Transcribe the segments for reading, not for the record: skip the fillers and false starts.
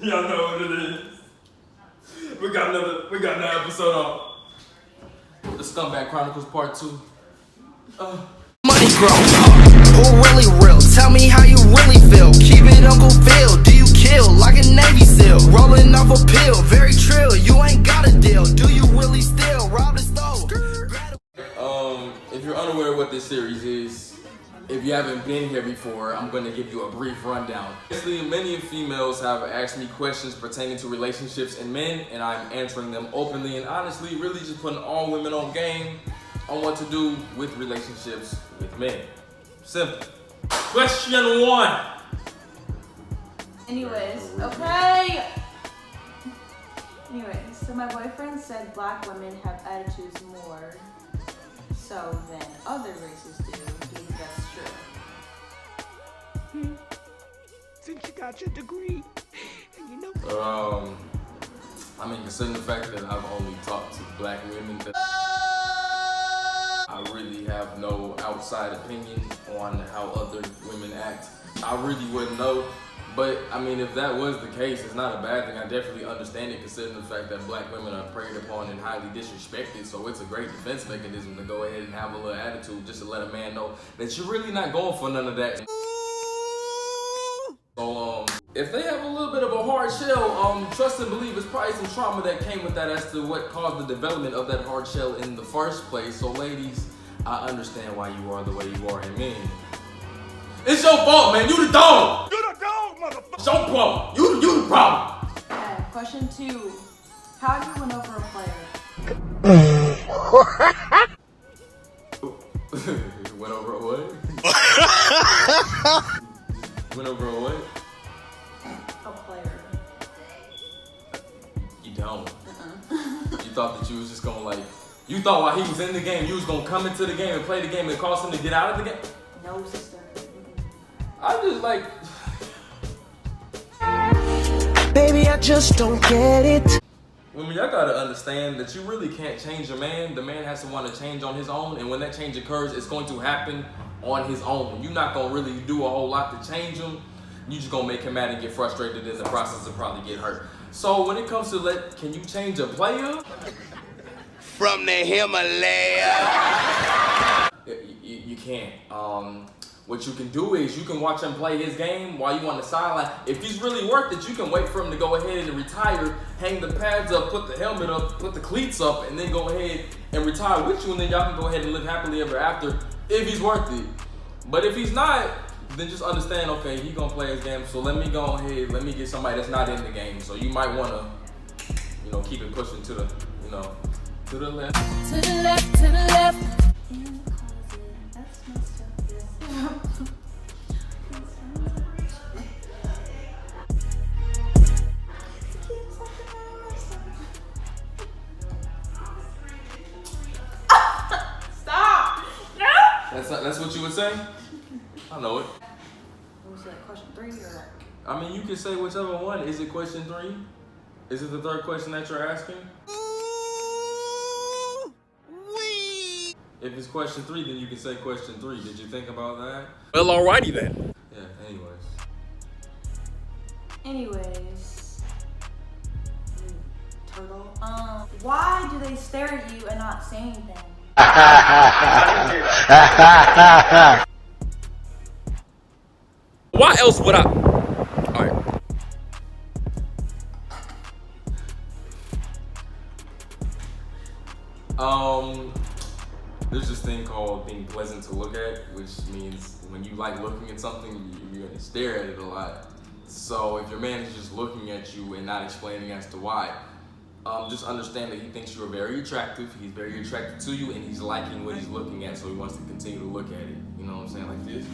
Y'all know what it is. We got another episode on the Scumbag Chronicles Part 2. Money grow. Who really real? Tell me how you really feel. Keep it Uncle Phil. Do you kill like a Navy SEAL? Rolling off a pill, very trill. You ain't got a deal. Do you really steal? Rob the stove. If you're unaware of what this series is, if you haven't been here before, I'm going to give you a brief rundown. Basically, many females have asked me questions pertaining to relationships and men, and I'm answering them openly and honestly, really just putting all women on game on what to do with relationships with men. Simple. Question 1. Anyways, okay. Anyways, so my boyfriend said black women have attitudes more so than other races do. Do you think that's true? Since you got your degree, and you know. I mean, considering the fact that I've only talked to black women, I really have no outside opinion on how other women act. I really wouldn't know. But, I mean, if that was the case, it's not a bad thing. I definitely understand it, considering the fact that black women are preyed upon and highly disrespected. So it's a great defense mechanism to go ahead and have a little attitude just to let a man know that you're really not going for none of that. So, if they have a little bit of a hard shell, trust and believe it's probably some trauma that came with that as to what caused the development of that hard shell in the first place. So, ladies, I understand why you are the way you are, and men, it's your fault, man. You the dog. You the dog, motherfucker. It's your problem. You the problem. Okay, question 2. How do you win over a player? Went over a what? Went over a what? A player. You don't. You thought that you was just gonna you thought while he was in the game, you was gonna come into the game and play the game and cause him to get out of the game? No, sister. I just Baby, I just don't get it. Women, y'all gotta understand that you really can't change a man. The man has to want to change on his own, and when that change occurs, it's going to happen on his own. You're not gonna really do a whole lot to change him. You just gonna make him mad and get frustrated in the process and probably get hurt. So when it comes to can you change a player? From the Himalaya. You can't. What you can do is you can watch him play his game while you on the sideline. If he's really worth it, you can wait for him to go ahead and retire, hang the pads up, put the helmet up, put the cleats up, and then go ahead and retire with you, and then y'all can go ahead and live happily ever after if he's worth it. But if he's not, then just understand, okay, he's gonna play his game, so let me go ahead, let me get somebody that's not in the game. So you might wanna, keep it pushing to the, to the left. To the left, to the left. That's what you would say? I know it. Was it question 3 or I mean, you can say whichever one. Is it question 3? Is it the third question that you're asking? If it's question 3, then you can say question 3. Did you think about that? Well, alrighty then. Yeah, Anyways. Turtle. Why do they stare at you and not say anything? Why else would I? Alright. There's this thing called being pleasant to look at, which means when you like looking at something, you're gonna stare at it a lot. So if your man is just looking at you and not explaining as to why, just understand that he thinks you're very attractive, he's very attracted to you, and he's liking what he's looking at, so he wants to continue to look at it. You know what I'm saying? Like this.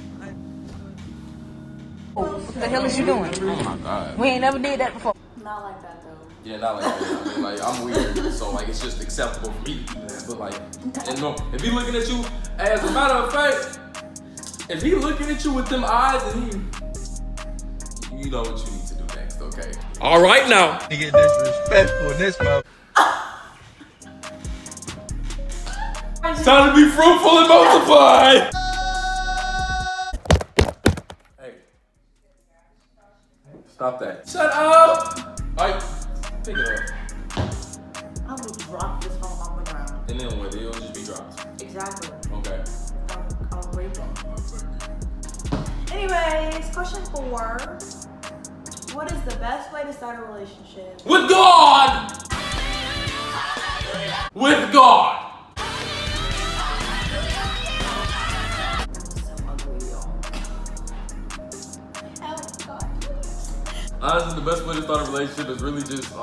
What the hell is you doing? Oh my God. We ain't never did that before. Not like that though. Yeah, not like that. I mean, I'm weird, so it's just acceptable for me. But if he looking at you, as a matter of fact, if he looking at you with them eyes and you know what you need to do next, okay? Alright now. You get disrespectful in this mouth. It's time to be fruitful and multiply. Hey. Stop that. Shut up! Alright, pick it up. I will drop this phone on the ground. And then what? It'll just be dropped. Exactly. Okay. I'll rape them. Anyways, question 4. What is the best way to start a relationship? With God! With God! So ugly, y'all. Help, God, please. Honestly, the best way to start a relationship is really just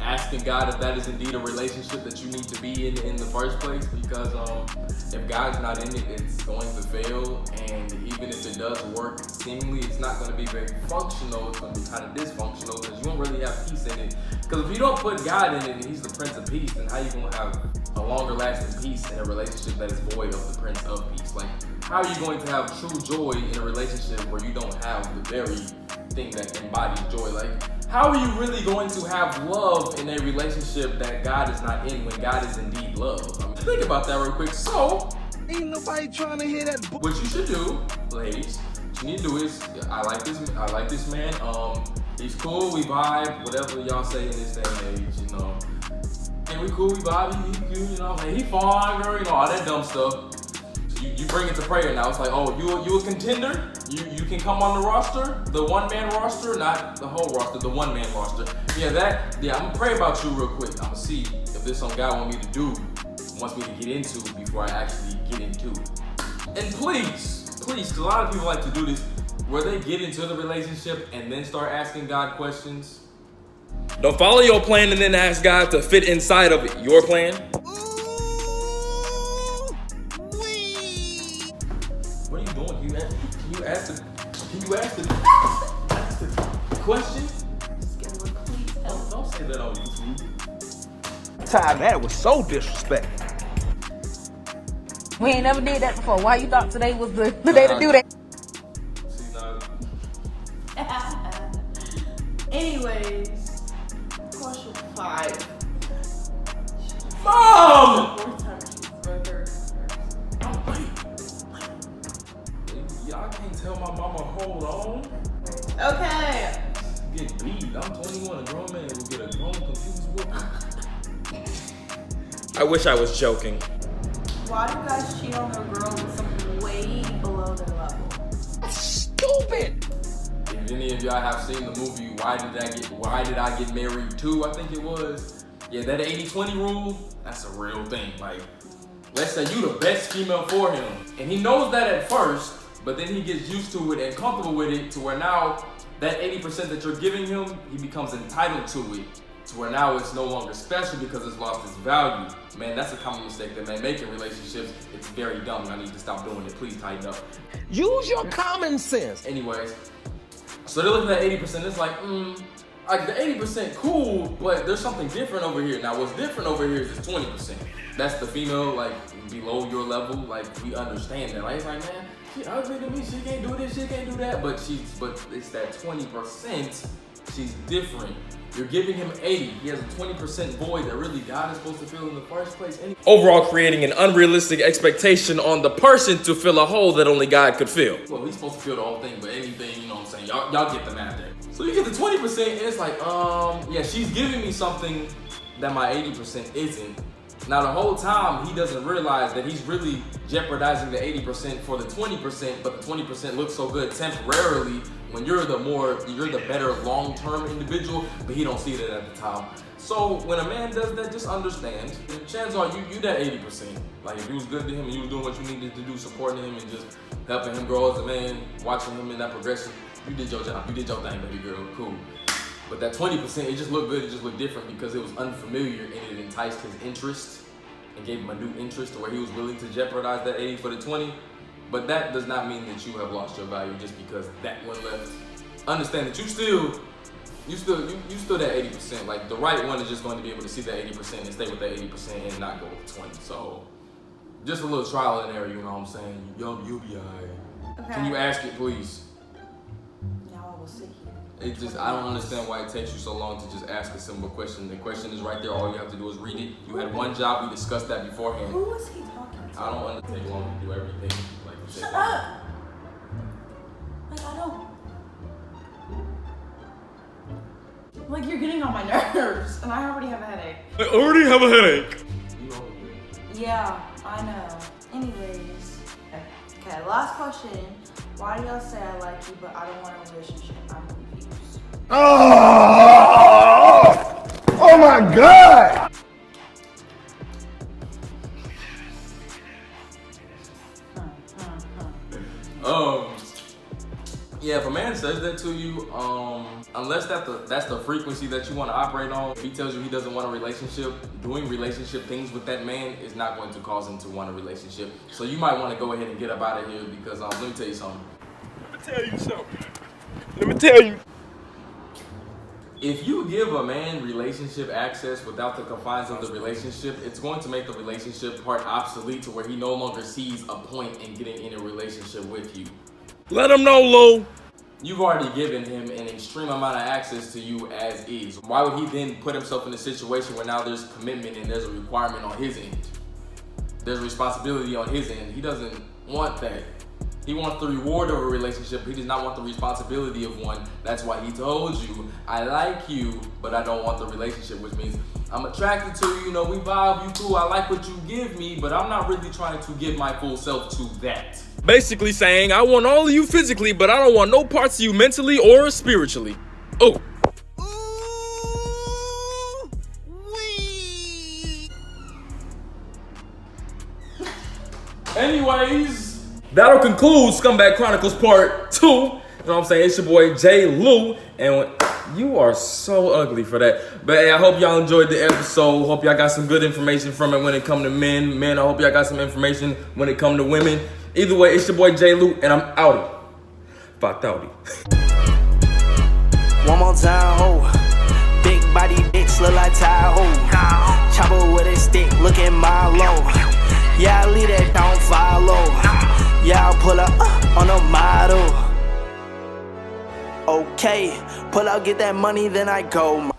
asking God if that is indeed a relationship that you need to be in the first place, because if God's not in it, it's going to fail, and even if it does work seemingly, it's not going to be very functional. It's going to be kind of dysfunctional because you won't really have peace in it. Because if you don't put God in it and He's the Prince of Peace, then how are you going to have a longer lasting peace in a relationship that is void of the Prince of Peace? Like, how are you going to have true joy in a relationship where you don't have the very thing that embodies joy? Like, how are you really going to have love in a relationship that God is not in when God is indeed love? I mean, think about that real quick. So, Ain't nobody trying to hear that. what you should do, ladies, what you need to do is, I like this man. He's cool, we vibe, whatever y'all say in this day and age, you know. And we cool, we vibe, he cute, you know, and he fine, girl, you know, all that dumb stuff. So you bring it to prayer now. It's like, oh, you a contender? You can come on the roster, the one-man roster, not the whole roster, the one-man roster. Yeah, I'm gonna pray about you real quick. I'm gonna see if there's something God wants me to do, wants me to get into before I actually get into it. And please, because a lot of people like to do this, where they get into the relationship and then start asking God questions. Don't follow your plan and then ask God to fit inside of it. Your plan? What are you doing? Can you ask the question? Don't say that on YouTube. Ty, that was so disrespectful. We ain't never did that before. Why you thought today was the day to do that? See, now, Anyways, question 5. Mom! 4th time she's brother. Oh, wait. Y'all can't tell my mama, hold on. Okay. Get beat. I'm 21, a grown man will get a grown confused whooping. I wish I was joking. Why do guys cheat on their girl with something way below their level? Stupid. If any of y'all have seen the movie Why Did I Get Married 2, I think it was. Yeah, that 80-20 rule, that's a real thing. Like, let's say you the best female for him, and he knows that at first, but then he gets used to it and comfortable with it to where now that 80% that you're giving him, he becomes entitled to it. To where now it's no longer special because it's lost its value. Man, that's a common mistake that men make in relationships. It's very dumb. I need to stop doing it. Please tighten up. Use your common sense. Anyways, so they're looking at 80%. It's like, like the 80% cool, but there's something different over here. Now, what's different over here is the 20%. That's the female, like, below your level. Like, we understand that. Like, it's like, man, she ugly to me. She can't do this. She can't do that. But it's that 20%. She's different. You're giving him 80. He has a 20% void that really God is supposed to fill in the first place. Overall, creating an unrealistic expectation on the person to fill a hole that only God could fill. Well, he's supposed to fill the whole thing, but anything, you know what I'm saying? Y'all get the math there. So you get the 20%, and it's like, yeah, she's giving me something that my 80% isn't. Now, the whole time, he doesn't realize that he's really jeopardizing the 80% for the 20%, but the 20% looks so good temporarily when you're the better long-term individual, but he don't see that at the time. So when a man does that, just understand, chances are you that 80%. Like, if you was good to him and you was doing what you needed to do, supporting him and just helping him grow as a man, watching him in that progression, you did your job, you did your thing, baby girl, cool. But that 20%, it just looked good, it just looked different because it was unfamiliar and it enticed his interest and gave him a new interest to where he was willing to jeopardize that 80 for the 20. But that does not mean that you have lost your value just because that one left. Understand that you still that 80%. Like, the right one is just going to be able to see that 80% and stay with that 80% and not go with the 20. So just a little trial and error, you know what I'm saying? You'll be alright. Okay. Can you ask it, please? Now I will sit here. I don't understand why it takes you so long to just ask a simple question. The question is right there. All you have to do is read it. You had one job. We discussed that beforehand. Who was he talking to? I don't want to take long to do everything. Like, Shut up! Like, I don't. Like, you're getting on my nerves, and I already have a headache. I already have a headache. Yeah, I know. Anyways. Okay, last question. Why do y'all say I like you, but I don't want a relationship? I'm confused. Oh my God! Yeah, if a man says that to you, unless that's the frequency that you want to operate on, if he tells you he doesn't want a relationship, doing relationship things with that man is not going to cause him to want a relationship. So you might want to go ahead and get up out of here because let me tell you something. Let me tell you. If you give a man relationship access without the confines of the relationship, it's going to make the relationship part obsolete to where he no longer sees a point in getting in a relationship with you. Let him know, Lou. You've already given him an extreme amount of access to you as is. Why would he then put himself in a situation where now there's commitment and there's a requirement on his end? There's responsibility on his end. He doesn't want that. He wants the reward of a relationship. He does not want the responsibility of one. That's why he told you, I like you, but I don't want the relationship, which means I'm attracted to you, we vibe, you cool, I like what you give me, but I'm not really trying to give my full self to that. Basically saying, I want all of you physically, but I don't want no parts of you mentally or spiritually. Oh. Anyways, That'll conclude Scumbag Chronicles Part 2. You know what I'm saying? It's your boy J Lou, and you are so ugly for that. But hey, I hope y'all enjoyed the episode. Hope y'all got some good information from it when it come to men. Men, I hope y'all got some information when it come to women. Either way, it's your boy J Lou, and I'm outie. Fuck outie. One more time, ho. Big body bitch look like Tahoe. Chopper with a stick, look at my low. Yeah, I leave that don't follow. Yeah, I'll pull up on a model. Okay, pull out, get that money, then I go.